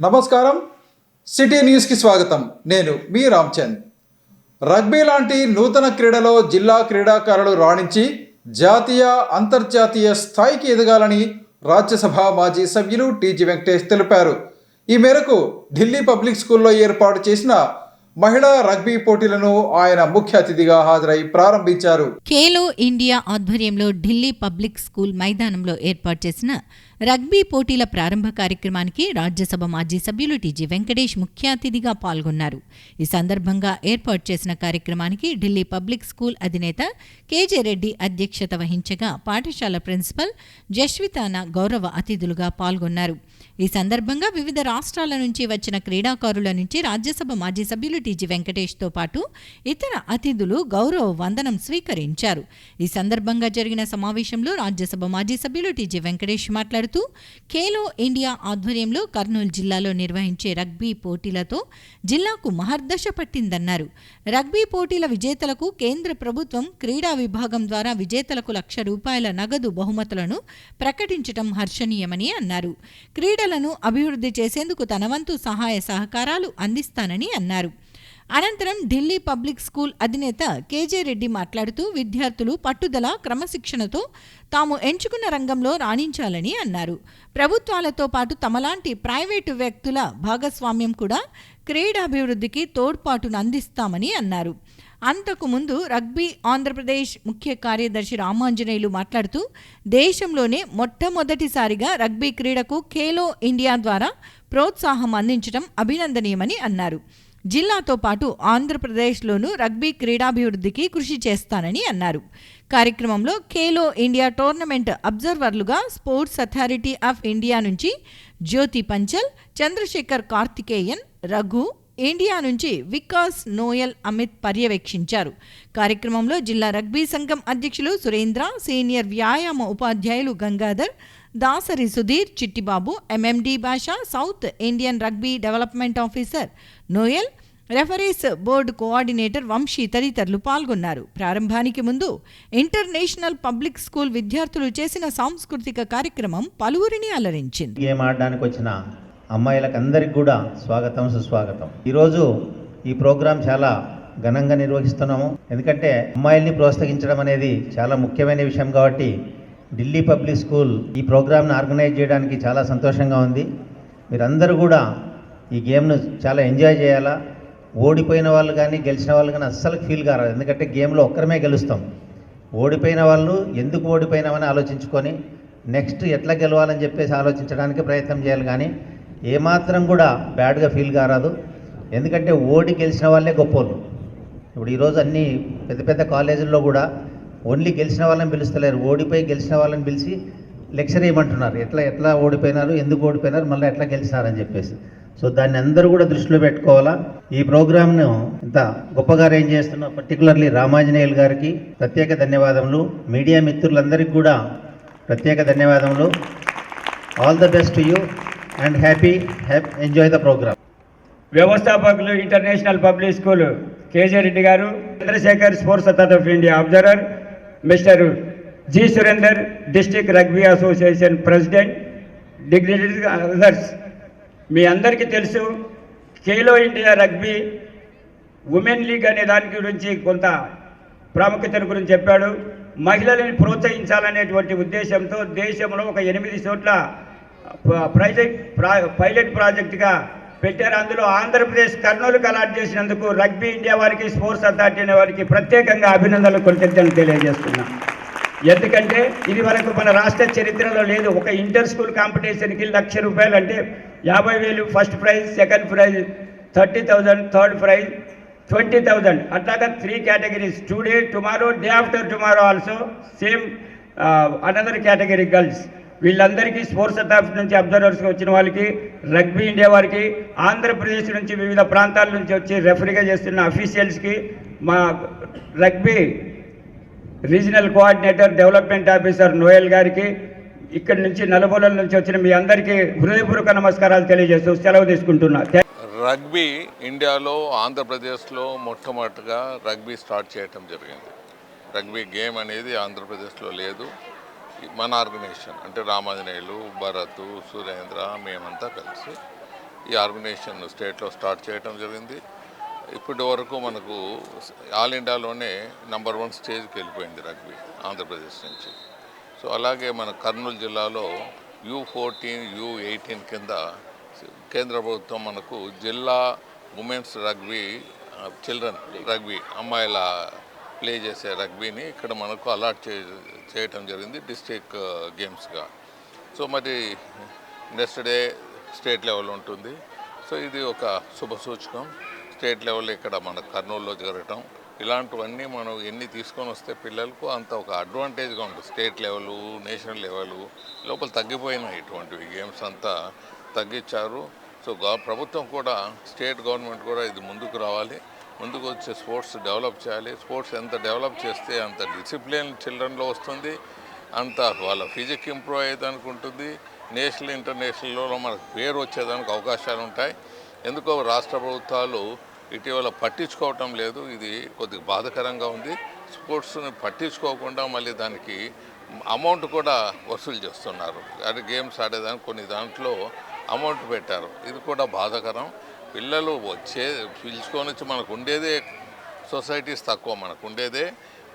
నమస్కారం, సిటీ న్యూస్కి స్వాగతం. నేను మీ రామ్చంద్. రగ్బీ లాంటి నూతన క్రీడలో జిల్లా క్రీడాకారులు రాణించి జాతీయ అంతర్జాతీయ స్థాయికి ఎదగాలని రాజ్యసభ మాజీ సభ్యులు టీజీ వెంకటేష్ తెలిపారు. ఈ మేరకు ఢిల్లీ పబ్లిక్ స్కూల్లో ఏర్పాటు చేసిన మహిళా రగ్బీ పోటీలను ఆయన ముఖ్య అతిథిగా హాజరై ప్రారంభించారు. ఖేలో ఇండియా ఆధ్వర్యంలో ఢిల్లీ పబ్లిక్ స్కూల్ మైదానంలో ఏర్పాటు చేసిన రగ్బీ పోటీల ప్రారంభ కార్యక్రమానికి రాజ్యసభ మాజీ సభ్యులు టీజీ వెంకటేష్ ముఖ్య అతిథిగా పాల్గొన్నారు. ఈ సందర్భంగా ఏర్పాటు చేసిన కార్యక్రమానికి ఢిల్లీ పబ్లిక్ స్కూల్ అధినేత కేజే రెడ్డి అధ్యక్షత వహించగా పాఠశాల ప్రిన్సిపల్ జస్వితాన గౌరవ అతిథులుగా పాల్గొన్నారు. ఈ సందర్భంగా వివిధ రాష్ట్రాల నుంచి వచ్చిన క్రీడాకారుల నుంచి రాజ్యసభ మాజీ సభ్యులు టీజీ వెంకటేష్తో పాటు ఇతర అతిథులు గౌరవ వందనం స్వీకరించారు. ఈ సందర్భంగా జరిగిన సమావేశంలో రాజ్యసభ మాజీ సభ్యులు టీజీ వెంకటేష్ మాట్లాడుతూ ఖేలో ఇండియా ఆధ్వర్యంలో కర్నూలు జిల్లాలో నిర్వహించే రగ్బీ పోటీలతో జిల్లాకు మహర్దశ పట్టిందన్నారు. రగ్బీ పోటీల విజేతలకు కేంద్ర ప్రభుత్వం క్రీడా విభాగం ద్వారా విజేతలకు ₹1,00,000 నగదు బహుమతులను ప్రకటించడం హర్షణీయమని అన్నారు. క్రీడలను అభివృద్ధి చేసేందుకు తన వంతు సహాయ సహకారాలు అందిస్తానని అన్నారు. అనంతరం ఢిల్లీ పబ్లిక్ స్కూల్ అధినేత కేజే రెడ్డి మాట్లాడుతూ విద్యార్థులు పట్టుదల, క్రమశిక్షణతో తాము ఎంచుకున్న రంగంలో రాణించాలని అన్నారు. ప్రభుత్వాలతో పాటు తమలాంటి ప్రైవేటు వ్యక్తుల భాగస్వామ్యం కూడా క్రీడాభివృద్ధికి తోడ్పాటును అందిస్తామని అన్నారు. అంతకుముందు రగ్బీ ఆంధ్రప్రదేశ్ ముఖ్య కార్యదర్శి రామాంజనేయులు మాట్లాడుతూ దేశంలోనే మొట్టమొదటిసారిగా రగ్బీ క్రీడకు ఖేలో ఇండియా ద్వారా ప్రోత్సాహం అందించడం అభినందనీయమని అన్నారు. జిల్లాతో పాటు ఆంధ్రప్రదేశ్లోనూ రగ్బీ క్రీడాభివృద్ధికి కృషి చేస్తానని అన్నారు. కార్యక్రమంలో ఖేలో ఇండియా టోర్నమెంట్ అబ్జర్వర్లుగా స్పోర్ట్స్ అథారిటీ ఆఫ్ ఇండియా నుంచి జ్యోతి పంచల్, చంద్రశేఖర్ కార్తికేయన్, రఘు, ఇండియా నుంచి వికాస్, నోయల్, అమిత్ పర్యవేక్షించారు. కార్యక్రమంలో జిల్లా రగ్బీ సంఘం అధ్యక్షులు సురేంద్ర, సీనియర్ వ్యాయామ ఉపాధ్యాయులు Gangadhar, Dasari Sudheer, Chittibabu, MMD Basha, south Indian rugby development officer Noel, referees board coordinator Vamsi తదితరులు పాల్గొన్నారు. ప్రారంభానికి ముందు ఇంటర్నేషనల్ పబ్లిక్ స్కూల్ విద్యార్థులు చేసిన సాంస్కృతిక కార్యక్రమం పలువురిని అలరించింది. గేమ్ ఆడడానికి వచ్చిన అమ్మాయిలకు అందరికి కూడా స్వాగతం, సుస్వాగతం. ఈరోజు ఈ ప్రోగ్రాం చాలా ఘనంగా నిర్వహిస్తున్నాము. ఎందుకంటే అమ్మాయిల్ని ప్రోత్సహించడం అనేది చాలా ముఖ్యమైన విషయం కాబట్టి ఢిల్లీ పబ్లిక్ స్కూల్ ఈ ప్రోగ్రామ్ను ఆర్గనైజ్ చేయడానికి చాలా సంతోషంగా ఉంది. మీరందరూ కూడా ఈ గేమ్ను చాలా ఎంజాయ్ చేయాలా. ఓడిపోయిన వాళ్ళు కానీ గెలిచిన వాళ్ళు కానీ అస్సలు ఫీల్ కారాదు. ఎందుకంటే గేమ్లో ఒక్కరమే గెలుస్తాం. ఓడిపోయిన వాళ్ళు ఎందుకు ఓడిపోయినామని ఆలోచించుకొని నెక్స్ట్ ఎట్లా గెలవాలని చెప్పేసి ఆలోచించడానికి ప్రయత్నం చేయాలి. కానీ ఏమాత్రం కూడా బ్యాడ్గా ఫీల్ కారాదు. ఎందుకంటే ఓడి గెలిచిన వాళ్ళే గొప్పోళ్ళు. ఇప్పుడు ఈరోజు అన్ని పెద్ద పెద్ద కాలేజీల్లో కూడా ఓన్లీ గెలిచిన వాళ్ళని పిలుస్తలేరు, ఓడిపోయి గెలిచిన వాళ్ళని పిలిచి లెక్చర్ చేయమంటున్నారు. ఎట్లా ఓడిపోయినారు, ఎందుకు ఓడిపోయినారు, మళ్ళీ ఎట్లా గెలిచినారని చెప్పేసి. సో దాన్ని అందరూ కూడా దృష్టిలో పెట్టుకోవాలా. ఈ ప్రోగ్రామ్ను ఇంత గొప్పగా అరేంజ్ చేస్తున్న పర్టికులర్లీ రామాంజనేయులు గారికి ప్రత్యేక ధన్యవాదములు. మీడియా మిత్రులందరికీ కూడా ప్రత్యేక ధన్యవాదములు. All the best to you and enjoy the programme. వ్యవస్థాపకులు international public school KJ Reddy garu, Chandrashekhar sports authority of India observer, mister G Surender, district rugby association president, dignitaries others. మీ అందరికీ తెలుసు Khelo India rugby women league అనే దాని గురించి కొంత ప్రాముఖ్యతను గురించి చెప్పాడు. మహిళలను ప్రోత్సహించాలనేటువంటి ఉద్దేశంతో దేశంలో ఒక 8 చోట్ల పైలట్ ప్రాజెక్టుగా పెట్టారు. అందులో ఆంధ్రప్రదేశ్ కర్నూలుకు అలాట్ చేసినందుకు రగ్బీ ఇండియా వారికి, స్పోర్ట్స్ అథారిటీ అనే వారికి ప్రత్యేకంగా అభినందనలు, కృతజ్ఞతలు తెలియజేస్తున్నాం. ఎందుకంటే ఇది వరకు మన రాష్ట్ర చరిత్రలో లేదు. ఒక ఇంటర్ స్కూల్ కాంపిటీషన్కి ₹1,00,000 అంటే 50,000 first prize, second prize 30,000, third prize 20,000. అట్లాగా 3 categories. Today, tomorrow, day after tomorrow also same another category girls. వీళ్ళందరికీ స్పోర్ట్స్ అథారిటీ నుంచి అబ్జర్వర్స్గా వచ్చిన వాళ్ళకి, రగ్బీ ఇండియా వారికి, ఆంధ్రప్రదేశ్ నుంచి వివిధ ప్రాంతాల నుంచి వచ్చి రెఫరీగా చేస్తున్న అఫీషియల్స్కి, మా rugby regional coordinator development officer Noel గారికి, ఇక్కడి నుంచి నలుమూలల నుంచి వచ్చిన మీ అందరికీ హృదయపూర్వక నమస్కారాలు తెలియజేస్తూ సెలవు తీసుకుంటున్నా. రగ్బీ ఇండియాలో ఆంధ్రప్రదేశ్లో మొట్టమొదటిగా రగ్బీ స్టార్ట్ చేయటం జరిగింది. రగ్బీ గేమ్ అనేది ఆంధ్రప్రదేశ్లో లేదు. మన ఆర్గనైజేషన్ అంటే రామాంజనేయులు, భరత్, సురేంద్ర, మేమంతా కలిసి ఈ ఆర్గనైజేషన్ స్టేట్లో స్టార్ట్ చేయడం జరిగింది. ఇప్పటి వరకు మనకు ఆల్ ఇండియాలోనే నెంబర్ 1 స్టేజ్కి వెళ్ళిపోయింది రగ్బీ ఆంధ్రప్రదేశ్ నుంచి. సో అలాగే మన కర్నూలు జిల్లాలో U14, U18 కింద కేంద్ర ప్రభుత్వం మనకు జిల్లా ఉమెన్స్ రగ్బీ, చిల్డ్రన్ రగ్బీ, అమ్మాయిల ప్లే చేసే రగ్బీని ఇక్కడ మనకు అలాట్ చేయటం జరిగింది డిస్ట్రిక్ట్ గేమ్స్గా. సో మరి నెక్స్ట్ డే స్టేట్ లెవెల్ ఉంటుంది. సో ఇది ఒక శుభసూచకం. స్టేట్ లెవెల్ ఇక్కడ మన కర్నూలులో జరగటం, ఇలాంటివన్నీ మనం ఎన్ని తీసుకొని వస్తే పిల్లలకు అంత ఒక అడ్వాంటేజ్గా ఉంటుంది. స్టేట్ లెవెలు, నేషనల్ లెవెలు లోపల తగ్గిపోయినాయి, ఇటువంటివి గేమ్స్ అంతా తగ్గించారు. సో ప్రభుత్వం కూడా, స్టేట్ గవర్నమెంట్ కూడా ఇది ముందుకు రావాలి, ముందుకు వచ్చే స్పోర్ట్స్ డెవలప్ చేయాలి. స్పోర్ట్స్ ఎంత డెవలప్ చేస్తే అంత డిసిప్లిన్ చిల్డ్రన్లో వస్తుంది, అంత వాళ్ళ ఫిజిక్ ఇంప్రూవ్ అయ్యేదానికి ఉంటుంది, నేషనల్ ఇంటర్నేషనల్లో మనకు పేరు వచ్చేదానికి అవకాశాలు ఉంటాయి. ఎందుకో రాష్ట్ర ప్రభుత్వాలు ఇటీవల పట్టించుకోవటం లేదు, ఇది కొద్దిగా బాధాకరంగా ఉంది. స్పోర్ట్స్ని పట్టించుకోకుండా మళ్ళీ దానికి అమౌంట్ కూడా వసూలు చేస్తున్నారు. అది గేమ్స్ ఆడేదానికి కొన్ని దాంట్లో అమౌంట్ పెట్టారు, ఇది కూడా బాధాకరం. పిల్లలు పిలుచుకొని వచ్చి మనకు ఉండేదే సొసైటీస్ తక్కువ, మనకు ఉండేదే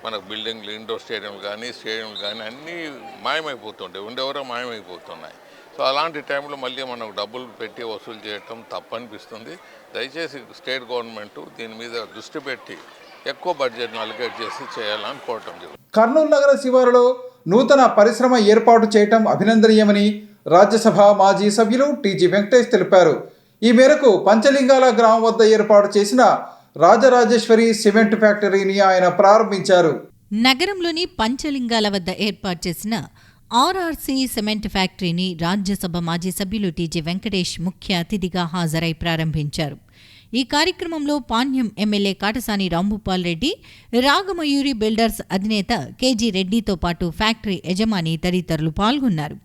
మనకు బిల్డింగ్లు, ఇండోర్ స్టేడియంలు కానీ అన్నీ మాయమైపోతుంటాయి, ఉండేవరో మాయమైపోతున్నాయి. సో అలాంటి టైంలో మళ్ళీ మనకు డబ్బులు పెట్టి వసూలు చేయటం తప్పనిపిస్తుంది. దయచేసి స్టేట్ గవర్నమెంట్ దీని మీద దృష్టి పెట్టి ఎక్కువ బడ్జెట్ను అలికేట్ చేసి చేయాలని కోరటం జరుగుతుంది. కర్నూలు నగర శివారులో నూతన పరిశ్రమ ఏర్పాటు చేయటం అభినందనీయమని రాజ్యసభ మాజీ సభ్యులు టీజీ వెంకటేష్ తెలిపారు. ఈ మేరకు పంచలింగాల గ్రామం వద్ద ఏర్పాటు చేసిన రాజరాజేశ్వరి సిమెంట్ ఫ్యాక్టరీని ఆయన ప్రారంభించారు. నగరంలోని పంచలింగాల వద్ద ఏర్పాటు చేసిన ఆర్ఆర్సీ సిమెంట్ ఫ్యాక్టరీని రాజ్యసభ మాజీ సభ్యులు టీజీ వెంకటేష్ ముఖ్య అతిథిగా హాజరై ప్రారంభించారు. ఈ కార్యక్రమంలో పాణ్యం ఎమ్మెల్యే కాటసాని రాంభూపాల్ రెడ్డి, రాగమయూరి బిల్డర్స్ అధినేత కేజీ రెడ్డితో పాటు ఫ్యాక్టరీ యజమాని తదితరులు పాల్గొన్నారు.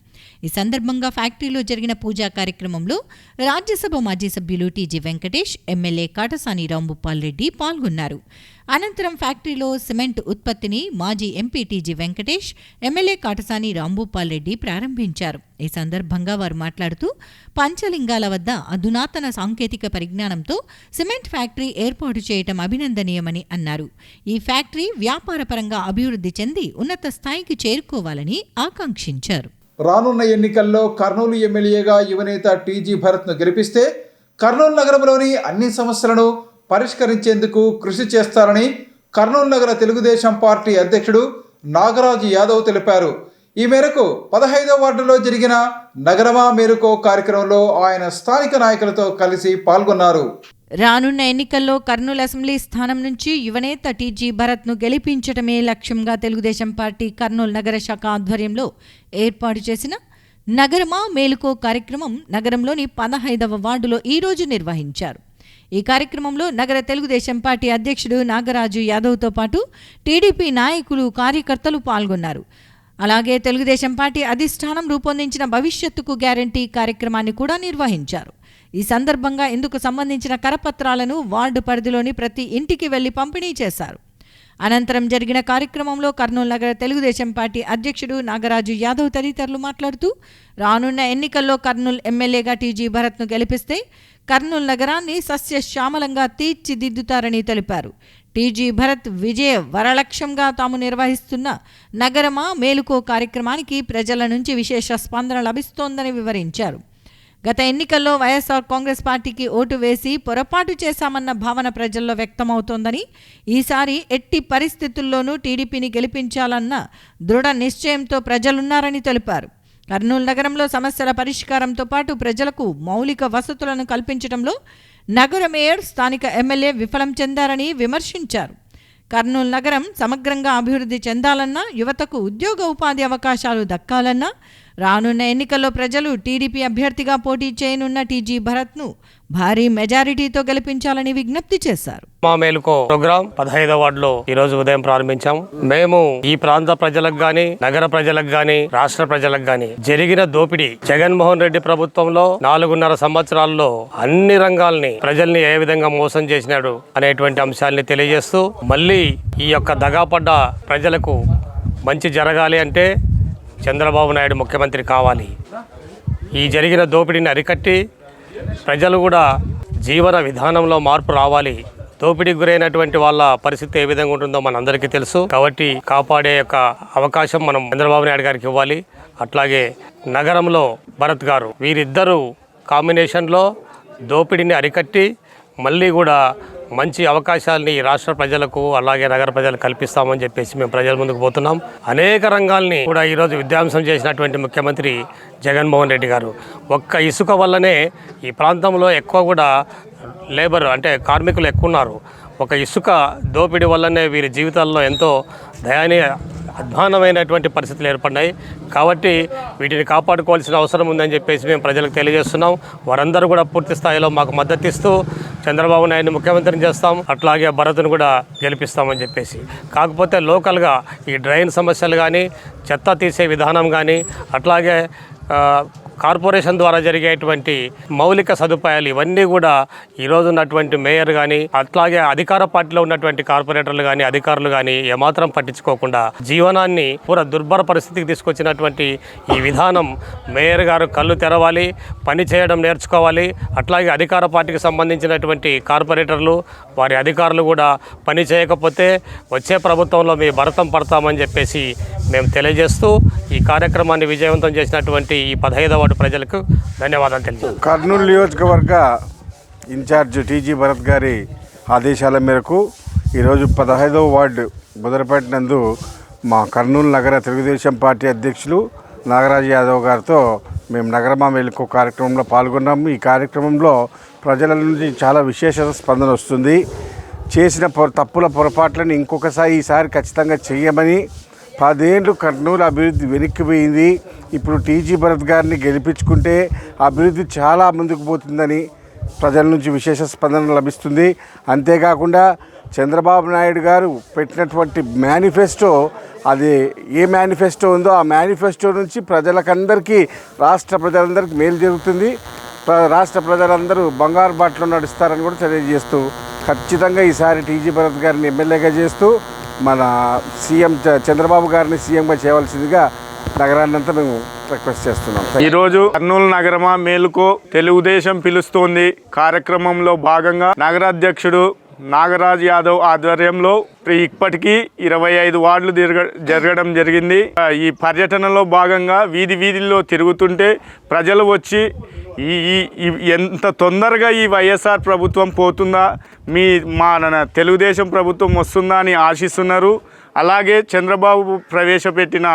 ఈ సందర్భంగా ఫ్యాక్టరీలో జరిగిన పూజా కార్యక్రమంలో రాజ్యసభ మాజీ సభ్యులు టీజీ వెంకటేష్, ఎమ్మెల్యే కాటసాని రాంభూపాల్ రెడ్డి పాల్గొన్నారు. అనంతరం ఫ్యాక్టరీలో సిమెంట్ ఉత్పత్తిని మాజీ MP TG Venkatesh, MLA Katasani Rambhupal Reddy ప్రారంభించారు. ఈ సందర్భంగా వారు మాట్లాడుతూ పంచలింగాల వద్ద అధునాతన సాంకేతిక పరిజ్ఞానంతో సిమెంట్ ఫ్యాక్టరీ ఏర్పాటు చేయటం అభినందనీయమని అన్నారు. ఈ ఫ్యాక్టరీ వ్యాపారపరంగా అభివృద్ధి చెంది ఉన్నత స్థాయికి చేరుకోవాలని ఆకాంక్షించారు. రానున్న ఎన్నికల్లో కర్నూలు ఎమ్మెల్యేగా యువనేత టీజీ భరత్ను గెలిపిస్తే కర్నూలు నగరంలోని అన్ని సమస్యలను పరిష్కరించేందుకు కృషి చేస్తారని కర్నూలు నగర తెలుగుదేశం పార్టీ అధ్యక్షుడు నాగరాజు యాదవ్ తెలిపారు. ఈ మేరకు 15వ వార్డులో జరిగిన నగరమా మేలుకో కార్యక్రమంలో ఆయన స్థానిక నాయకులతో కలిసి పాల్గొన్నారు. రానున్న ఎన్నికల్లో కర్నూలు అసెంబ్లీ స్థానం నుంచి యువనేత టీజీ భరత్ను గెలిపించడమే లక్ష్యంగా తెలుగుదేశం పార్టీ కర్నూలు నగర శాఖ ఆధ్వర్యంలో ఏర్పాటు చేసిన నగరమా మేలుకో కార్యక్రమం నగరంలోని 15వ వార్డులో ఈరోజు నిర్వహించారు. ఈ కార్యక్రమంలో నగర తెలుగుదేశం పార్టీ అధ్యక్షుడు నాగరాజు యాదవ్తో పాటు టీడీపీ నాయకులు, కార్యకర్తలు పాల్గొన్నారు. అలాగే తెలుగుదేశం పార్టీ అధిష్టానం రూపొందించిన భవిష్యత్తుకు గ్యారంటీ కార్యక్రమాన్ని కూడా నిర్వహించారు. ఈ సందర్భంగా ఇందుకు సంబంధించిన కరపత్రాలను వార్డు పరిధిలోని ప్రతి ఇంటికి వెళ్లి పంపిణీ చేశారు. అనంతరం జరిగిన కార్యక్రమంలో కర్నూలు నగర తెలుగుదేశం పార్టీ అధ్యక్షుడు నాగరాజు యాదవ్ తదితరులు మాట్లాడుతూ రానున్న ఎన్నికల్లో కర్నూలు ఎమ్మెల్యేగా టీజీ భరత్ను గెలిపిస్తే కర్నూలు నగరాన్ని సస్యశ్యామలంగా తీర్చిదిద్దుతారని తెలిపారు. టీజీ భరత్ విజయ వరలక్ష్యంగా తాము నిర్వహిస్తున్న నగరమా మేలుకో కార్యక్రమానికి ప్రజల నుంచి విశేష స్పందన లభిస్తోందని వివరించారు. గత ఎన్నికల్లో వైఎస్ఆర్ కాంగ్రెస్ పార్టీకి ఓటు వేసి పొరపాటు చేశామన్న భావన ప్రజల్లో వ్యక్తమవుతోందని, ఈసారి ఎట్టి పరిస్థితుల్లోనూ టీడీపీని గెలిపించాలన్న దృఢ నిశ్చయంతో ప్రజలున్నారని తెలిపారు. కర్నూలు నగరంలో సమస్యల పరిష్కారంతో పాటు ప్రజలకు మౌలిక వసతులను కల్పించడంలో నగర మేయర్, స్థానిక ఎమ్మెల్యే విఫలం చెందారని విమర్శించారు. కర్నూలు నగరం సమగ్రంగా అభివృద్ధి చెందాలన్నా, యువతకు ఉద్యోగ ఉపాధి అవకాశాలు దక్కాలన్నా రానున్న ఎన్నికల్లో ప్రజలు టీడీపీ అభ్యర్థిగా పోటీ చేయనున్న టీజీ భరత్ను భారీ మెజారిటీతో గెలిపించాలని విజ్ఞప్తి చేశారు. మా మేలుకో ప్రోగ్రాం 15వ వార్డులో ఈ రోజు ఉదయం ప్రారంభించాము. మేము ఈ ప్రాంత ప్రజలకు గాని, నగర ప్రజలకు గాని, రాష్ట్ర ప్రజలకు గాని జరిగిన దోపిడీ, జగన్మోహన్ రెడ్డి ప్రభుత్వంలో 4.5 సంవత్సరాల్లో అన్ని రంగాల్ని, ప్రజల్ని ఏ విధంగా మోసం చేసినాడు అనేటువంటి అంశాలని తెలియజేస్తూ, మళ్ళీ ఈ యొక్క దగాపడ్డ ప్రజలకు మంచి జరగాలి అంటే చంద్రబాబు నాయుడు ముఖ్యమంత్రి కావాలి. ఈ జరిగిన దోపిడీని అరికట్టి ప్రజలు కూడా జీవన విధానంలో మార్పు రావాలి. దోపిడీకి గురైనటువంటి వాళ్ళ పరిస్థితి ఏ విధంగా ఉంటుందో మనందరికీ తెలుసు. కాబట్టి కాపాడే యొక్క అవకాశం మనం చంద్రబాబు నాయుడు గారికి ఇవ్వాలి. అట్లాగే నగరంలో భరత్ గారు వీరిద్దరూ కాంబినేషన్లో దోపిడీని అరికట్టి మళ్ళీ కూడా మంచి అవకాశాలని రాష్ట్ర ప్రజలకు అలాగే నగర ప్రజలకు కల్పిస్తామని చెప్పేసి మేము ప్రజల ముందుకు పోతున్నాం. అనేక రంగాల్ని కూడా ఈరోజు విధ్వంసం చేసినటువంటి ముఖ్యమంత్రి జగన్మోహన్ రెడ్డి గారు ఒక్క ఇసుక వల్లనే ఈ ప్రాంతంలో ఎక్కువ కూడా లేబర్ అంటే కార్మికులు ఎక్కువ ఉన్నారు. ఒక ఇసుక దోపిడీ వల్లనే వీరి జీవితాల్లో ఎంతో దయనీయ అధ్వానమైనటువంటి పరిస్థితులు ఏర్పడినాయి. కాబట్టి వీటిని కాపాడుకోవాల్సిన అవసరం ఉందని చెప్పేసి మేము ప్రజలకు తెలియజేస్తున్నాం. వారందరూ కూడా పూర్తి స్థాయిలో మాకు మద్దతు ఇస్తూ చంద్రబాబు నాయుడిని ముఖ్యమంత్రిని చేస్తాం, అట్లాగే భరత్ను కూడా గెలిపిస్తామని చెప్పేసి. కాకపోతే లోకల్గా ఈ డ్రైన్ సమస్యలు కానీ, చెత్త తీసే విధానం కానీ, అట్లాగే కార్పొరేషన్ ద్వారా జరిగేటువంటి మౌలిక సదుపాయాలు ఇవన్నీ కూడా ఈరోజు ఉన్నటువంటి మేయర్ కానీ అట్లాగే అధికార పార్టీలో ఉన్నటువంటి కార్పొరేటర్లు కానీ అధికారులు కానీ ఏమాత్రం పట్టించుకోకుండా జీవనాన్ని పూర దుర్భర పరిస్థితికి తీసుకొచ్చినటువంటి ఈ విధానం మేయర్ గారు కళ్ళు తెరవాలి, పని చేయడం నేర్చుకోవాలి. అట్లాగే అధికార పార్టీకి సంబంధించినటువంటి కార్పొరేటర్లు వారి అధికారులు కూడా పని చేయకపోతే వచ్చే ప్రభుత్వంలో మీ భరతం పడతామని చెప్పేసి మేము తెలియజేస్తూ ఈ కార్యక్రమాన్ని విజయవంతం చేసినటువంటి ఈ 15వ వార్డు ప్రజలకు ధన్యవాదాలు తెలియజేస్తాం. కర్నూలు నియోజకవర్గ ఇన్ఛార్జ్ టీజీ భరత్ గారి ఆదేశాల మేరకు ఈరోజు 15వ వార్డు బుదరపేట నందు మా కర్నూలు నగర తెలుగుదేశం పార్టీ అధ్యక్షులు నాగరాజు యాదవ్ గారితో మేము నగరమా మేలుకో కార్యక్రమంలో పాల్గొన్నాము. ఈ కార్యక్రమంలో ప్రజల నుంచి చాలా విశేష స్పందన వస్తుంది. చేసిన తప్పుల పొరపాట్లను ఈసారి ఖచ్చితంగా చేయమని 10 ఏళ్ళు కర్నూలు అభివృద్ధి వెనక్కిపోయింది. ఇప్పుడు టీజీ భరత్ గారిని గెలిపించుకుంటే అభివృద్ధి చాలా ముందుకు పోతుందని ప్రజల నుంచి విశేష స్పందన లభిస్తుంది. అంతేకాకుండా చంద్రబాబు నాయుడు గారు పెట్టినటువంటి మేనిఫెస్టో, అది ఏ మేనిఫెస్టో ఉందో ఆ మేనిఫెస్టో నుంచి ప్రజలకందరికీ రాష్ట్ర ప్రజలందరికీ మేలు జరుగుతుంది. రాష్ట్ర ప్రజలందరూ బంగారు బాటలో నడుస్తారని కూడా తెలియజేస్తూ ఖచ్చితంగా ఈసారి టీజీ భరత్ గారిని ఎమ్మెల్యేగా చేస్తూ మన సీఎం చంద్రబాబు గారిని సీఎంగా చేయవలసిందిగా నగరాన్ని అంతా మేము రిక్వెస్ట్ చేస్తున్నాం. ఈరోజు కర్నూలు నగరమా మేలుకో తెలుగుదేశం పిలుస్తోంది కార్యక్రమంలో భాగంగా నగరాధ్యక్షుడు నాగరాజ్ యాదవ్ ఆధ్వర్యంలో ఇప్పటికీ 25 వార్డులు జరగడం జరిగింది. ఈ పర్యటనలో భాగంగా వీధిలో తిరుగుతుంటే ప్రజలు వచ్చి ఎంత తొందరగా ఈ వైఎస్ఆర్ ప్రభుత్వం పోతుందా, మా తెలుగుదేశం ప్రభుత్వం వస్తుందా అని ఆశిస్తున్నారు. అలాగే చంద్రబాబు ప్రవేశపెట్టిన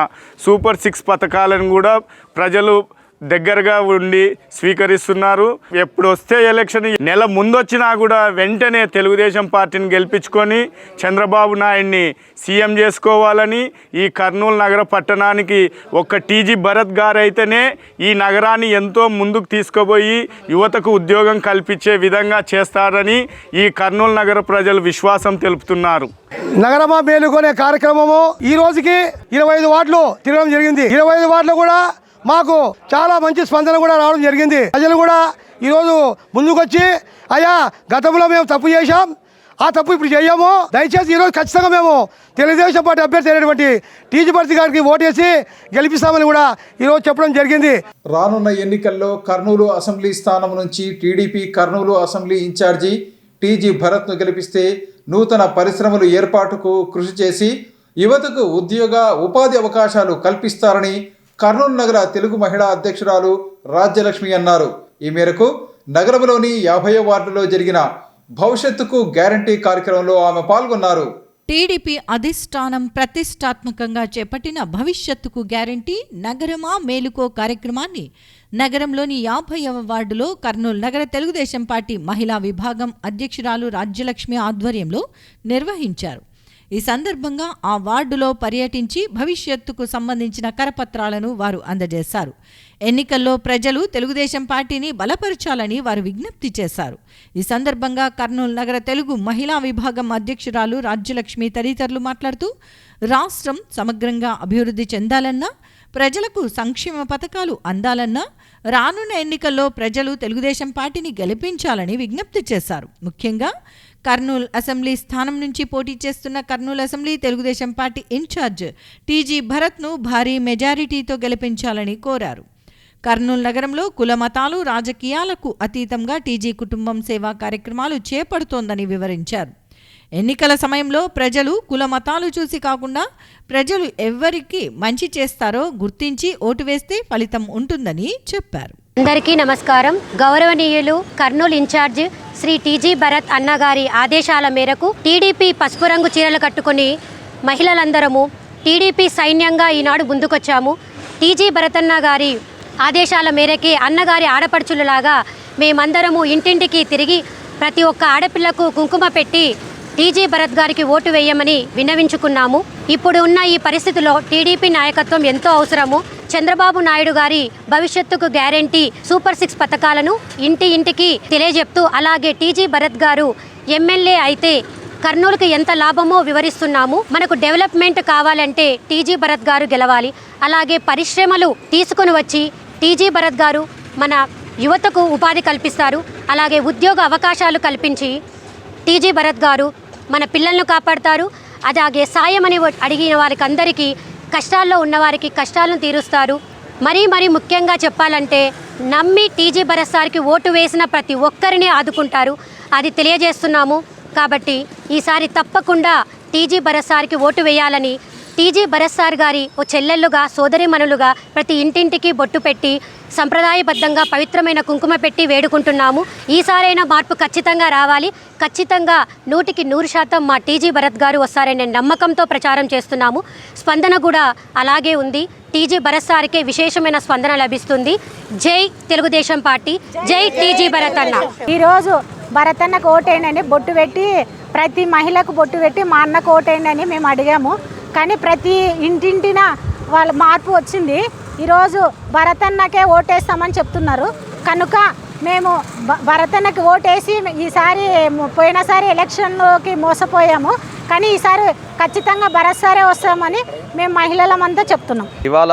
సూపర్ 6 పథకాలను కూడా ప్రజలు దగ్గరగా ఉండి స్వీకరిస్తున్నారు. ఎప్పుడు వస్తే ఎలక్షన్ నెల ముందొచ్చినా కూడా వెంటనే తెలుగుదేశం పార్టీని గెలిపించుకొని చంద్రబాబు నాయుడిని సీఎం చేసుకోవాలని, ఈ కర్నూలు నగర పట్టణానికి ఒక్క టీజీ భరత్ గారు అయితేనే ఈ నగరాన్ని ఎంతో ముందుకు తీసుకుపోయి యువతకు ఉద్యోగం కల్పించే విధంగా చేస్తారని ఈ కర్నూలు నగర ప్రజలు విశ్వాసం తెలుపుతున్నారు. నగరమా మేలుకొనే కార్యక్రమము ఈ రోజుకి 25 వార్డులు తిరగడం జరిగింది. 25 వార్డులు కూడా మాకు చాలా మంచి స్పందన కూడా రావడం జరిగింది. ప్రజలు కూడా ఈరోజు ముందుకొచ్చి అయ్యా గతంలో మేము తప్పు చేశాం, ఆ తప్పు ఇప్పుడు చేయము, దయచేసి ఈరోజు ఖచ్చితంగా మేము తెలుగుదేశం పార్టీ అభ్యర్థి అయినటువంటి టీజీ భరత్ గారికి ఓటేసి గెలిపిస్తామని కూడా ఈరోజు చెప్పడం జరిగింది. రానున్న ఎన్నికల్లో కర్నూలు అసెంబ్లీ స్థానం నుంచి TDP Kurnool assembly incharge TG భరత్ను గెలిపిస్తే నూతన పరిశ్రమలు ఏర్పాటుకు కృషి చేసి యువతకు ఉపాధి అవకాశాలు కల్పిస్తారని కర్నూలు నగర తెలుగు మహిళా అధ్యక్షురాలు రాజ్యలక్ష్మి అన్నారు. ఈ మేరకు నగరంలోని 50వ వార్డులో జరిగిన భవిష్యత్తుకు గ్యారంటీ కార్యక్రమంలో ఆమె పాల్గొన్నారు. టీడీపీ అధిష్టానం ప్రతిష్టాత్మకంగా చేపట్టిన భవిష్యత్తుకు గ్యారంటీ నగరమా మేలుకో కార్యక్రమాన్ని నగరంలోని 50వ వార్డులో కర్నూలు నగర తెలుగుదేశం పార్టీ మహిళా విభాగం అధ్యక్షురాలు రాజ్యలక్ష్మి ఆధ్వర్యంలో నిర్వహించారు. ఈ సందర్భంగా ఆ వార్డులో పర్యటించి భవిష్యత్తుకు సంబంధించిన కరపత్రాలను వారు అందజేశారు. ఎన్నికల్లో ప్రజలు తెలుగుదేశం పార్టీని బలపరచాలని వారు విజ్ఞప్తి చేశారు. ఈ సందర్భంగా కర్నూలు నగర తెలుగు మహిళా విభాగం అధ్యక్షురాలు రాజ్యలక్ష్మి తదితరులు మాట్లాడుతూ రాష్ట్రం సమగ్రంగా అభివృద్ధి చెందాలన్నా, ప్రజలకు సంక్షేమ పథకాలు అందాలన్నా రానున్న ఎన్నికల్లో ప్రజలు తెలుగుదేశం పార్టీని గెలిపించాలని విజ్ఞప్తి చేశారు. ముఖ్యంగా కర్నూలు అసెంబ్లీ స్థానం నుంచి పోటీ చేస్తున్న Kurnool assembly Telugu Desam party incharge TG భరత్ను భారీ మెజారిటీతో గెలిపించాలని కోరారు. కర్నూలు నగరంలో కుల మతాలు రాజకీయాలకు అతీతంగా టీజీ కుటుంబం సేవా కార్యక్రమాలు చేపడుతోందని వివరించారు. ఎన్నికల సమయంలో ప్రజలు కుల మతాలు చూసి కాకుండా ప్రజలు ఎవరికి మంచి చేస్తారో గుర్తించి ఓటు వేస్తే ఫలితం ఉంటుందని చెప్పారు. అందరికీ నమస్కారం. గౌరవనీయులు కర్నూలు ఇన్ఛార్జ్ శ్రీ టీజీ భరత్ అన్నగారి ఆదేశాల మేరకు టీడీపీ పసుపు రంగు చీరలు కట్టుకుని మహిళలందరము టీడీపీ సైన్యంగా ఈనాడు ముందుకొచ్చాము. టీజీ భరత్ అన్న గారి ఆదేశాల మేరకే అన్నగారి ఆడపడుచులలాగా మేమందరము ఇంటింటికి తిరిగి ప్రతి ఒక్క ఆడపిల్లకు కుంకుమ పెట్టి టీజీ భరత్ గారికి ఓటు వేయమని విన్నవించుకున్నాము. ఇప్పుడు ఉన్న ఈ పరిస్థితిలో టీడీపీ నాయకత్వం ఎంతో అవసరము. చంద్రబాబు నాయుడు గారి భవిష్యత్తుకు గ్యారెంటీ సూపర్ 6 పథకాలను ఇంటింటికి తెలియజెప్తూ, అలాగే టీజీ భరత్ గారు ఎమ్మెల్యే అయితే కర్నూలుకి ఎంత లాభమో వివరిస్తున్నాము. మనకు డెవలప్మెంట్ కావాలంటే టీజీ భరత్ గారు గెలవాలి. అలాగే పరిశ్రమలు తీసుకుని వచ్చి టీజీ భరత్ గారు మన యువతకు ఉపాధి కల్పిస్తారు. అలాగే ఉద్యోగ అవకాశాలు కల్పించి టీజీ భరత్ గారు మన పిల్లలను కాపాడతారు. అలాగే సాయం అని అడిగిన వారికి అందరికీ, కష్టాల్లో ఉన్నవారికి కష్టాలను తీరుస్తారు. మరీ ముఖ్యంగా చెప్పాలంటే నమ్మి టీజీ భరత్ సార్కి ఓటు వేసిన ప్రతి ఒక్కరిని ఆదుకుంటారు. అది తెలియజేస్తున్నాము. కాబట్టి ఈసారి తప్పకుండా టీజీ భరత్ సార్కి ఓటు వేయాలని టీజీ భరత్ సార్ గారి ఓ చెల్లెళ్ళుగా సోదరిమణులుగా ప్రతి ఇంటింటికి బొట్టు పెట్టి సంప్రదాయబద్ధంగా పవిత్రమైన కుంకుమ పెట్టి వేడుకుంటున్నాము. ఈసారైనా మార్పు ఖచ్చితంగా రావాలి. ఖచ్చితంగా 100% మా టీజీ భరత్ గారు వస్తారనే నమ్మకంతో ప్రచారం చేస్తున్నాము. స్పందన కూడా అలాగే ఉంది. టీజీ భరత్ సార్కే విశేషమైన స్పందన లభిస్తుంది. జై తెలుగుదేశం పార్టీ, జై టీజీ భరత్ అన్న. ఈరోజు భరత్ అన్నకు ఓటేయండి బొట్టు పెట్టి, ప్రతి మహిళకు బొట్టు పెట్టి మా అన్నకు ఓటేయండి మేము అడిగాము. కానీ ప్రతి ఇంటింటిన వాళ్ళ మార్పు వచ్చింది. ఈరోజు భరత్ అన్నకే ఓటేస్తామని చెప్తున్నారు. కనుక మేము భరత్ అన్నకి ఓటేసి ఈసారి పోయినసారి ఎలక్షన్లోకి మోసపోయాము. కానీ ఈసారి ఖచ్చితంగా భరత్ సారే వస్తామని మేము మహిళలమంతా చెప్తున్నాం. ఇవాళ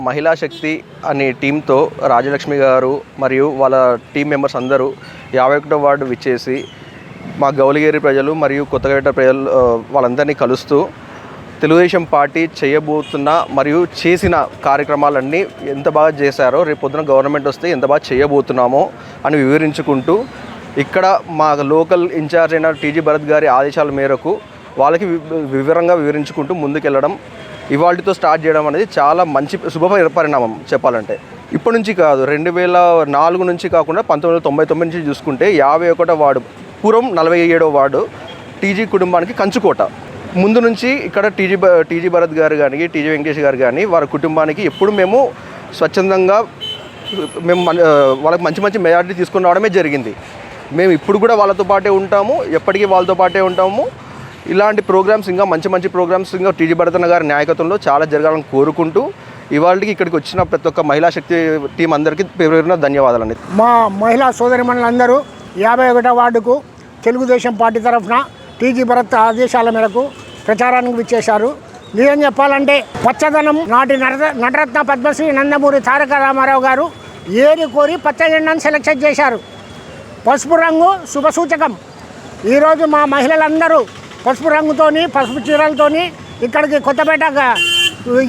మహిళా శక్తి అనే టీంతో రాజలక్ష్మి గారు మరియు వాళ్ళ టీం మెంబర్స్ అందరూ 51వ వార్డు విచ్చేసి మా గౌలిగేరి ప్రజలు మరియు కొత్తగేట ప్రజలు వాళ్ళందరినీ కలుస్తూ తెలుగుదేశం పార్టీ చేయబోతున్న మరియు చేసిన కార్యక్రమాలన్నీ ఎంత బాగా చేశారో, రేపు పొద్దున గవర్నమెంట్ వస్తే ఎంత బాగా చేయబోతున్నామో అని వివరించుకుంటూ, ఇక్కడ మా లోకల్ ఇన్ఛార్జ్ అయిన టీజీ భరత్ గారి ఆదేశాల మేరకు వాళ్ళకి వివరంగా వివరించుకుంటూ ముందుకెళ్ళడం, ఇవాళతో స్టార్ట్ చేయడం అనేది చాలా మంచి శుభ పరిణామం చెప్పాలంటే. ఇప్పటి నుంచి కాదు, 2004 నుంచి కాకుండా 1999 నుంచి చూసుకుంటే 51వ వార్డు పూర్వం 47వ వార్డు టీజీ కుటుంబానికి కంచుకోట. ముందు నుంచి ఇక్కడ టీజీ భరత్ గారు కానీ, టీజీ వెంకటేష్ గారు కానీ వారి కుటుంబానికి ఎప్పుడు మేము స్వచ్ఛందంగా వాళ్ళకి మంచి మెజారిటీ తీసుకుని రావడమే జరిగింది. మేము ఇప్పుడు కూడా వాళ్ళతో పాటే ఉంటాము, ఎప్పటికీ వాళ్ళతో పాటే ఉంటాము. ఇలాంటి ప్రోగ్రామ్స్ ఇంకా మంచి ప్రోగ్రామ్స్ ఇంకా టీజీ భరత్ గారి నాయకత్వంలో చాలా జరగాలని కోరుకుంటూ, ఇవాళకి ఇక్కడికి వచ్చిన ప్రతి ఒక్క మహిళా శక్తి టీం అందరికీ పేరున ధన్యవాదాలండి. మా మహిళా సోదరిమణులందరూ 51వ వార్డుకు తెలుగుదేశం పార్టీ తరఫున టీజీ భరత్ ఆదేశాల మేరకు ప్రచారానికి విచ్చేశారు. నిజం చెప్పాలంటే పచ్చదనం నాటి నటరత్న పద్మశ్రీ నందమూరి తారక రామారావు గారు ఏరి కోరి పచ్చ జెండాను సెలెక్షన్ చేశారు. పసుపు రంగు శుభసూచకం. ఈరోజు మా మహిళలందరూ పసుపు రంగుతోని, పసుపు చీరలతోని ఇక్కడికి కొత్తపేట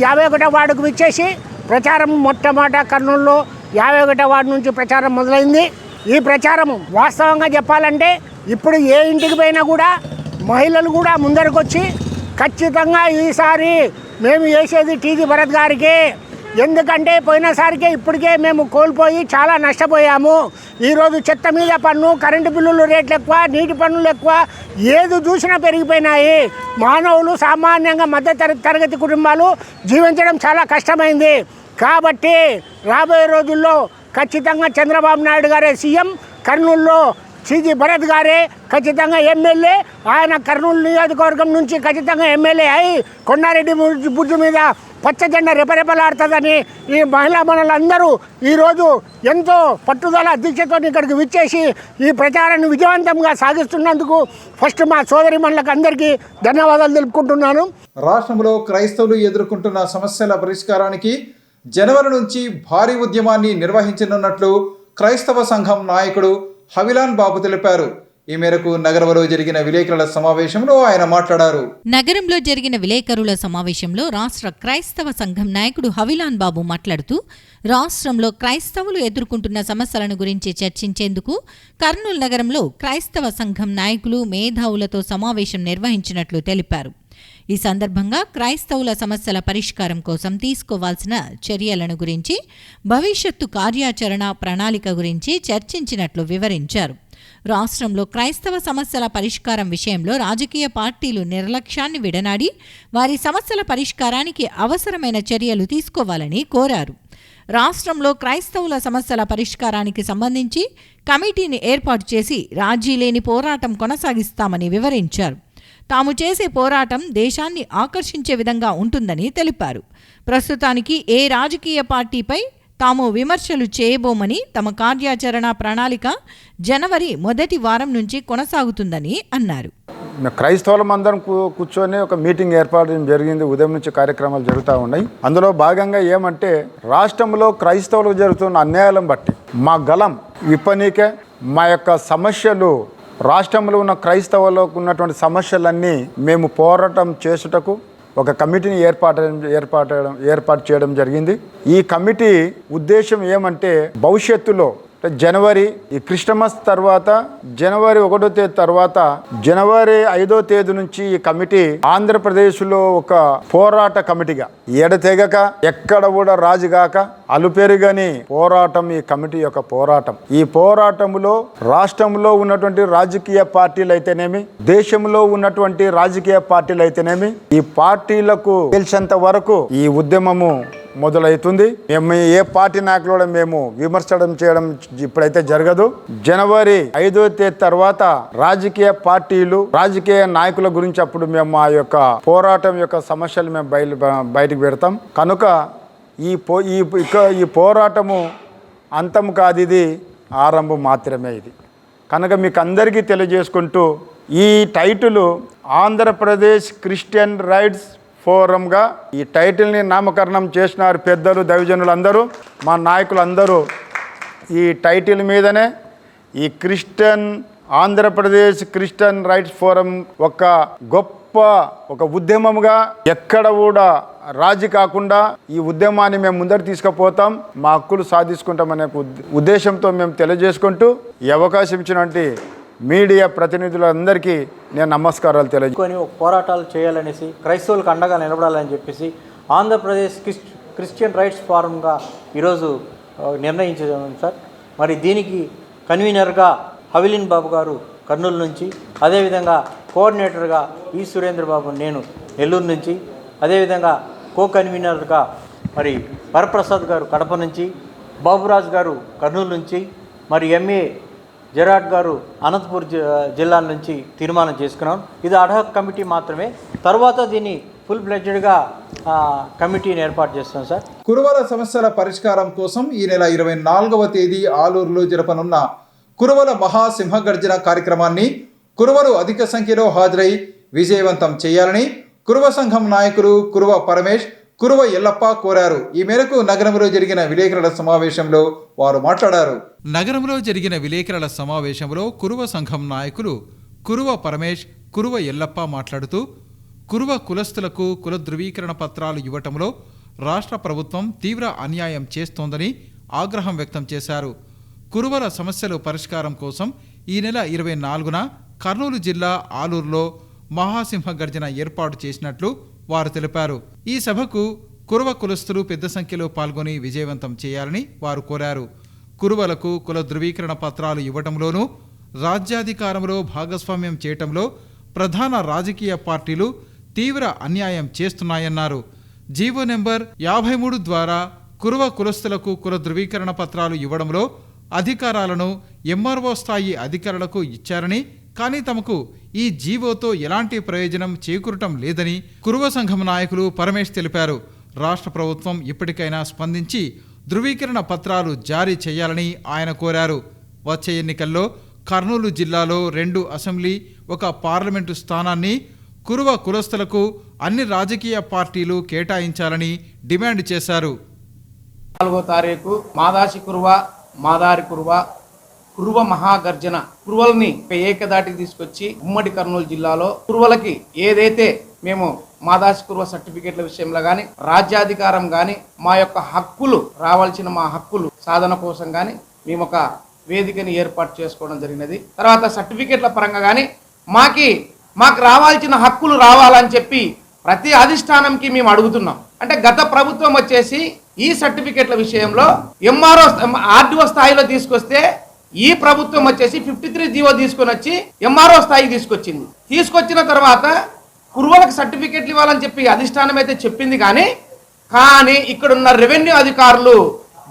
51వ వార్డుకు విచ్చేసి ప్రచారం మొట్టమొదట కర్నూలులో 51వ వార్డు నుంచి ప్రచారం మొదలైంది. ఈ ప్రచారం వాస్తవంగా చెప్పాలంటే ఇప్పుడు ఏ ఇంటికి పోయినా కూడా మహిళలు కూడా ముందరకు వచ్చి ఖచ్చితంగా ఈసారి మేము వేసేది టీజీ భరత్ గారికి. ఎందుకంటే పోయినసారికే ఇప్పటికే మేము కోల్పోయి చాలా నష్టపోయాము. ఈరోజు చెత్త మీద పన్ను, కరెంటు బిల్లులు రేట్లు ఎక్కువ, నీటి పన్నులు ఎక్కువ, ఏది చూసినా పెరిగిపోయినాయి. మానవులు సామాన్యంగా మధ్య తరగతి కుటుంబాలు జీవించడం చాలా కష్టమైంది. కాబట్టి రాబోయే రోజుల్లో ఖచ్చితంగా చంద్రబాబు నాయుడు గారే సీఎం, కర్నూలులో టీజీ భరత్ గారే ఖచ్చితంగా ఎమ్మెల్యే. ఆయన కర్నూలు నియోజకవర్గం నుంచి ఖచ్చితంగా ఎమ్మెల్యే అయి కొండారెడ్డి బుద్ధి మీద పచ్చ జెండా రెపరెపలాడుతుందని ఈ మహిళా మనులందరూ ఈరోజు ఎంతో పట్టుదల దీక్షతో ఇక్కడికి విచ్చేసి ఈ ప్రచారాన్ని విజయవంతంగా సాగిస్తున్నందుకు ఫస్ట్ మా సోదరి మనులకు అందరికీ ధన్యవాదాలు తెలుపుకుంటున్నాను. రాష్ట్రంలో క్రైస్తవులు ఎదుర్కొంటున్న సమస్యల పరిష్కారానికి జనవరి నుంచి భారీ ఉద్యమాన్ని నిర్వహించనున్నట్లు క్రైస్తవ సంఘం నాయకుడు హవిలాన్ బాబు తెలిపారు. ఈ మేరకు నగరంలో జరిగిన విలేకరుల సమావేశంలో ఆయన మాట్లాడారు. నగరంలో జరిగిన విలేకరుల సమావేశంలో రాష్ట్ర క్రైస్తవ సంఘం నాయకుడు హవిలాన్ బాబు మాట్లాడుతూ రాష్ట్రంలో క్రైస్తవులు ఎదుర్కొంటున్న సమస్యలను గురించి చర్చించేందుకు కర్నూలు నగరంలో క్రైస్తవ సంఘం నాయకులు మేధావులతో సమావేశం నిర్వహించినట్లు తెలిపారు. ఈ సందర్భంగా క్రైస్తవుల సమస్యల పరిష్కారం కోసం తీసుకోవాల్సిన చర్యలను గురించి, భవిష్యత్తు కార్యాచరణ ప్రణాళిక గురించి చర్చించినట్లు వివరించారు. రాష్ట్రంలో క్రైస్తవ సమస్యల పరిష్కారం విషయంలో రాజకీయ పార్టీలు నిర్లక్ష్యాన్ని విడనాడి వారి సమస్యల పరిష్కారానికి అవసరమైన చర్యలు తీసుకోవాలని కోరారు. రాష్ట్రంలో క్రైస్తవుల సమస్యల పరిష్కారానికి సంబంధించి కమిటీని ఏర్పాటు చేసి రాజీ లేని పోరాటం కొనసాగిస్తామని వివరించారు. తాము చేసే పోరాటం దేశాన్ని ఆకర్షించే విధంగా ఉంటుందని తెలిపారు. ప్రస్తుతానికి ఏ రాజకీయ పార్టీపై తాము విమర్శలు చేయబోమని, తమ కార్యాచరణ ప్రణాళిక జనవరి మొదటి వారం నుంచి కొనసాగుతుందని అన్నారు. క్రైస్తవులం అందరం కూర్చొని ఒక మీటింగ్ ఏర్పాటు జరిగింది. ఉదయం నుంచి కార్యక్రమాలు జరుగుతూ ఉన్నాయి. అందులో భాగంగా ఏమంటే, రాష్ట్రంలో క్రైస్తవులకు జరుగుతున్న అన్యాయాలను బట్టి మా గలం విప్పనీకే, మా యొక్క సమస్యలు, రాష్ట్రంలో ఉన్న క్రైస్తవులకు ఉన్నటువంటి సమస్యలన్నీ మేము పోరాటం చేసుటకు ఒక కమిటీని ఏర్పాటు చేయడం జరిగింది. ఈ కమిటీ ఉద్దేశం ఏమంటే, భవిష్యత్తులో జనవరి ఈ క్రిస్టమస్ తర్వాత, జనవరి 1వ తేదీ తర్వాత, జనవరి 5వ తేదీ నుంచి ఈ కమిటీ ఆంధ్రప్రదేశ్లో ఒక పోరాట కమిటీగా ఎడతెగక, ఎక్కడ కూడా రాజుగాక, అలుపెరుగని పోరాటం ఈ కమిటీ యొక్క పోరాటం. ఈ పోరాటంలో రాష్ట్రంలో ఉన్నటువంటి రాజకీయ పార్టీలు అయితేనేమి, దేశంలో ఉన్నటువంటి రాజకీయ పార్టీలు అయితేనేమి, ఈ పార్టీలకు తెలిసేంత వరకు ఈ ఉద్యమము మొదలవుతుంది. మేము ఏ పార్టీ నాయకులు కూడా మేము విమర్శడం చేయడం ఇప్పుడైతే జరగదు. జనవరి 5వ తేదీ తర్వాత రాజకీయ పార్టీలు, రాజకీయ నాయకుల గురించి అప్పుడు మేము ఆ యొక్క పోరాటం యొక్క సమస్యలు మేము బయటకు పెడతాం. కనుక ఈ పోరాటము అంతం కాదు, ఇది ఆరంభం మాత్రమే. ఇది కనుక మీకు అందరికీ తెలియజేసుకుంటూ, ఈ టైటిల్ ఆంధ్రప్రదేశ్ క్రిస్టియన్ రైట్స్ ఫోరంగా ఈ టైటిల్ని నామకరణం చేసినారు పెద్దలు, దైవజనులు అందరూ, మా నాయకులు అందరూ. ఈ టైటిల్ మీదనే ఈ ఆంధ్రప్రదేశ్ క్రిస్టియన్ రైట్స్ ఫోరం ఒక గొప్ప ఉద్యమంగా, ఎక్కడ కూడా రాజీ కాకుండా ఈ ఉద్యమాన్ని మేము ముందరు తీసుకుపోతాం, మా హక్కులు సాధించుకుంటామనే ఉద్దేశంతో మేము తెలియజేసుకుంటూ, ఈ అవకాశం ఇచ్చినటువంటి మీడియా ప్రతినిధులందరికీ నేను నమస్కారాలు తెలియజేసుకొని పోరాటాలు చేయాలనేసి, క్రైస్తవులకు అండగా నిలబడాలని చెప్పేసి ఆంధ్రప్రదేశ్ క్రిస్టియన్ రైట్స్ ఫోరంగా ఈరోజు నిర్ణయించాం సార్. మరి దీనికి కన్వీనర్గా హవిలిన్ బాబు గారు కర్నూలు నుంచి, అదేవిధంగా కోఆర్డినేటర్గా ఈ సురేంద్ర బాబు నేను నెల్లూరు నుంచి, అదేవిధంగా కో కన్వీనర్గా మరి వరప్రసాద్ గారు కడప నుంచి, బాబురాజ్ గారు కర్నూలు నుంచి, మరి ఎంఏ జెరాట్ గారు అనంతపూర్ జిల్లా నుంచి తీర్మానం చేసుకున్నాం. ఇది అడ్హాక్ కమిటీ మాత్రమే. తర్వాత దీన్ని ఫుల్ ఫ్లెడ్జ్డ్గా కమిటీని ఏర్పాటు చేస్తాం సార్. కురువల సమస్యల పరిష్కారం కోసం ఈ నెల 24వ తేదీ ఆలూరులో జరపనున్న కురువల మహాసింహగర్జన కార్యక్రమాన్ని కురువలు అధిక సంఖ్యలో హాజరై విజయవంతం చేయాలని కురువ సంఘం నాయకులు కురువ పరమేష్, కురువ ఎల్లప్ప కోరారు. ఈ మేరకు నగరంలో జరిగిన విలేకరుల సమావేశంలో వారు మాట్లాడారు. నగరంలో జరిగిన విలేకరుల సమావేశంలో కురువ సంఘం నాయకులు కురువ పరమేష్, కురువ ఎల్లప్ప మాట్లాడుతూ, కురువ కులస్తులకు కుల ధృవీకరణ పత్రాలు ఇవ్వటంలో రాష్ట్ర ప్రభుత్వం తీవ్ర అన్యాయం చేస్తోందని ఆగ్రహం వ్యక్తం చేశారు. కురువల సమస్యలు పరిష్కారం కోసం ఈ నెల 24న కర్నూలు జిల్లా ఆలూరులో మహాసింహగర్జన ఏర్పాటు చేసినట్లు వారు తెలిపారు. ఈ సభకు కురువ కులస్తులు పెద్ద సంఖ్యలో పాల్గొని విజయవంతం చేయాలని వారు కోరారు. కురువలకు కుల ధృవీకరణ పత్రాలు ఇవ్వటంలోనూ, రాజ్యాధికారంలో భాగస్వామ్యం చేయటంలో ప్రధాన రాజకీయ పార్టీలు తీవ్ర అన్యాయం చేస్తున్నాయన్నారు. జీవో నెంబర్ 53 ద్వారా కురువ కులస్తులకు కుల ధృవీకరణ పత్రాలు ఇవ్వడంలో అధికారాలను ఎంఆర్ఓ స్థాయి అధికారులకు ఇచ్చారని, కానీ తమకు ఈ జీవోతో ఎలాంటి ప్రయోజనం చేకూరటం లేదని కురువ సంఘం నాయకులు పరమేష్ తెలిపారు. రాష్ట్ర ప్రభుత్వం ఇప్పటికైనా స్పందించి ధృవీకరణ పత్రాలు జారీ చేయాలని ఆయన కోరారు. వచ్చే ఎన్నికల్లో కర్నూలు జిల్లాలో 2 అసెంబ్లీ, 1 పార్లమెంటు స్థానాన్ని కురువ కులస్తులకు అన్ని రాజకీయ పార్టీలు కేటాయించాలని డిమాండ్ చేశారు. 4వ తారీఖు మాదాసి కురువ, మాదారి కురువ, కురువ మహాగర్జన కురువల్ని ఏకదాటికి తీసుకొచ్చి ఉమ్మడి కర్నూలు జిల్లాలో కురువలకి ఏదైతే మేము మాదాసి కురువ సర్టిఫికేట్ల విషయంలో కానీ రాజ్యాధికారం కానీ మా యొక్క హక్కులు రావాల్సిన మా హక్కులు సాధన కోసం కానీ మేము ఒక వేదికని ఏర్పాటు చేసుకోవడం జరిగినది. తర్వాత సర్టిఫికేట్ల పరంగా కానీ మాకు రావాల్సిన హక్కులు రావాలని చెప్పి ప్రతి అధిష్టానంకి మేము అడుగుతున్నాం. అంటే గత ప్రభుత్వం వచ్చేసి ఈ సర్టిఫికేట్ల విషయంలో ఆర్డీఓ స్థాయిలో తీసుకొస్తే ఈ ప్రభుత్వం వచ్చేసి 53 జీవో తీసుకొని వచ్చి ఎంఆర్ఓ స్థాయికి తీసుకొచ్చిన తర్వాత కురువలకు సర్టిఫికేట్లు ఇవ్వాలని చెప్పి అధిష్టానం అయితే చెప్పింది, కానీ ఇక్కడున్న రెవెన్యూ అధికారులు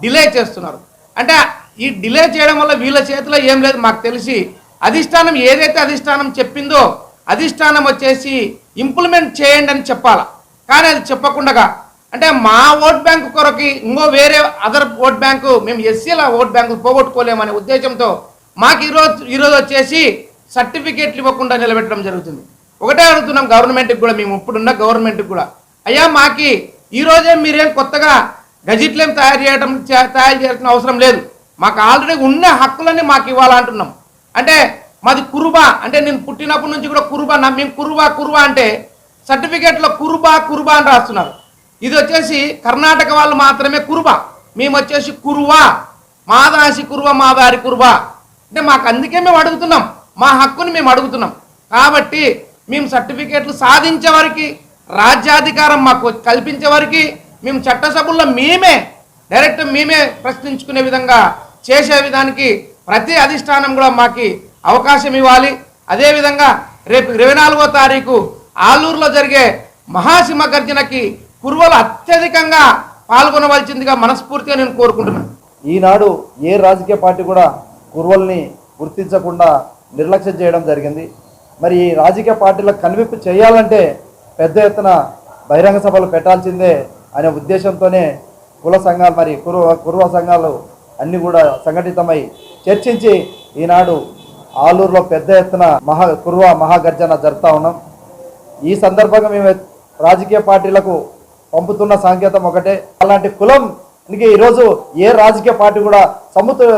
డిలే చేస్తున్నారు. అంటే ఈ డిలే చేయడం వల్ల వీళ్ళ చేతిలో ఏం లేదు. మాకు తెలిసి అధిష్టానం ఏదైతే అధిష్టానం చెప్పిందో అధిష్టానం వచ్చేసి ఇంప్లిమెంట్ చేయండి అని చెప్పాలా, కానీ అది చెప్పకుండా అంటే మా ఓట్ బ్యాంకు కొరకి ఇంకో వేరే అదర్ ఓట్ బ్యాంకు మేము ఎస్సీల ఓట్ బ్యాంకు పోగొట్టుకోలేమనే ఉద్దేశంతో మాకు ఈరోజు వచ్చేసి సర్టిఫికేట్లు ఇవ్వకుండా నిలబెట్టడం జరుగుతుంది. ఒకటే అడుగుతున్నాం గవర్నమెంట్కి కూడా, మేము ఇప్పుడున్న గవర్నమెంట్కి కూడా, అయ్యా మాకి ఈరోజే మీరేం కొత్తగా గజిట్లేం తయారు చేయాల్సిన అవసరం లేదు. మాకు ఆల్రెడీ ఉన్న హక్కులని మాకు ఇవ్వాలంటున్నాం. అంటే మాది కురుబా, అంటే నేను పుట్టినప్పటి నుంచి కూడా కురుబా, మేము కురుబా అంటే సర్టిఫికేట్లో కురుబా అని రాస్తున్నారు. ఇది వచ్చేసి కర్ణాటక వాళ్ళు మాత్రమే కురుబా, మేము వచ్చేసి కురువా, మాదాసి కురువ మాదారి కురుబా. అంటే మాకు అందుకే మేము అడుగుతున్నాం, మా హక్కుని మేము అడుగుతున్నాం. కాబట్టి మేము సర్టిఫికేట్లు సాధించే వరకు, రాజ్యాధికారం మాకు కల్పించే వరకు మేము చట్టసభల్లో డైరెక్ట్ మేమే ప్రశ్నించుకునే విధంగా చేసే విధానికి ప్రతి అధిష్టానం కూడా మాకు అవకాశం ఇవ్వాలి. అదేవిధంగా రేపు 24వ తారీఖు ఆలూరులో జరిగే మహాసింహ గర్జనకి కురువలు అత్యధికంగా పాల్గొనవలసిందిగా మనస్ఫూర్తిగా నేను కోరుకుంటున్నాను. ఈనాడు ఏ రాజకీయ పార్టీ కూడా కురువల్ని గుర్తించకుండా నిర్లక్ష్యం చేయడం జరిగింది. మరి ఈ రాజకీయ పార్టీలకు కనువిప్పు చేయాలంటే పెద్ద ఎత్తున బహిరంగ సభలు పెట్టాల్సిందే అనే ఉద్దేశంతోనే కుల సంఘాలు మరి కురువ సంఘాలు అన్నీ కూడా సంఘటితమై చర్చించి ఈనాడు ఆలూరులో పెద్ద ఎత్తున కురువ మహాగర్జన జరుపుతూ ఉన్నాం. ఈ సందర్భంగా మేము రాజకీయ పార్టీలకు పంపుతున్న సంకేతం ఒకటే, అలాంటి కులంకి ఈరోజు ఏ రాజకీయ పార్టీ కూడా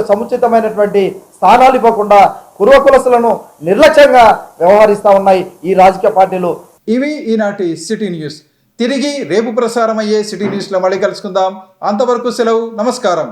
సముచితమైనటువంటి స్థానాలు ఇవ్వకుండా కురువ కులస్తులను నిర్లక్ష్యంగా వ్యవహరిస్తూ ఉన్నాయి ఈ రాజకీయ పార్టీలు. ఇవి ఈనాటి సిటీ న్యూస్. తిరిగి రేపు ప్రసారం అయ్యే సిటీ న్యూస్లో మళ్ళీ కలుసుకుందాం. అంతవరకు సెలవు, నమస్కారం.